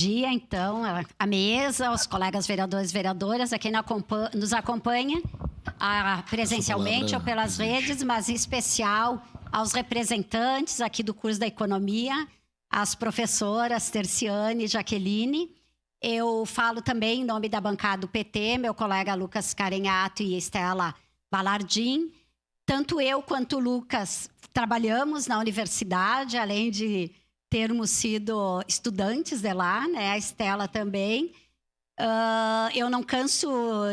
dia, então, a mesa, os colegas vereadores e vereadoras, a quem nos acompanha presencialmente ou pelas redes, mas em especial aos representantes aqui do curso da Economia, as professoras Terciane e Jaqueline. Eu falo também em nome da bancada do PT, meu colega Lucas Carenhato e Estela Balardim. Tanto eu quanto o Lucas trabalhamos na universidade, além de termos sido estudantes de lá, né? A Estela também. Eu não canso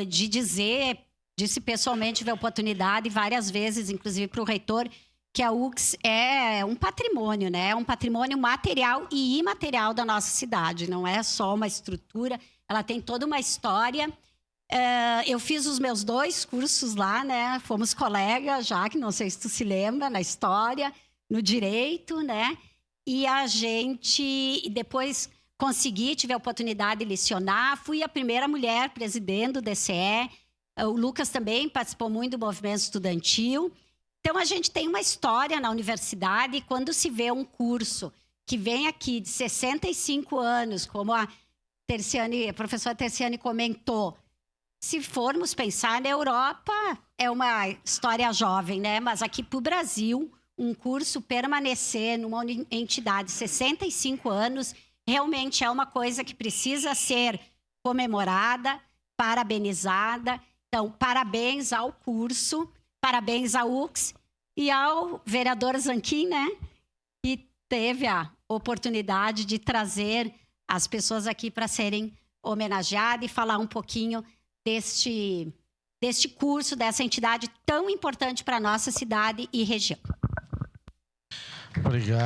de dizer, disse pessoalmente, tive a oportunidade várias vezes, inclusive para o reitor, que a UX é um patrimônio, né? É um patrimônio material e imaterial da nossa cidade. Não é só uma estrutura, ela tem toda uma história. Eu fiz os meus 2 cursos lá, né? Fomos colegas já, que não sei se tu se lembra, na história, no direito, né? E a gente depois tive a oportunidade de lecionar, fui a primeira mulher presidente do DCE, o Lucas também participou muito do movimento estudantil. Então, a gente tem uma história na universidade e quando se vê um curso que vem aqui de 65 anos, como a professora Terciane comentou, se formos pensar na Europa, é uma história jovem, né? Mas aqui para o Brasil, um curso permanecer numa entidade de 65 anos realmente é uma coisa que precisa ser comemorada, parabenizada. Então, parabéns ao curso, parabéns à UX e ao vereador Zanquim, né? Que teve a oportunidade de trazer as pessoas aqui para serem homenageadas e falar um pouquinho deste curso, dessa entidade tão importante para a nossa cidade e região. Obrigado.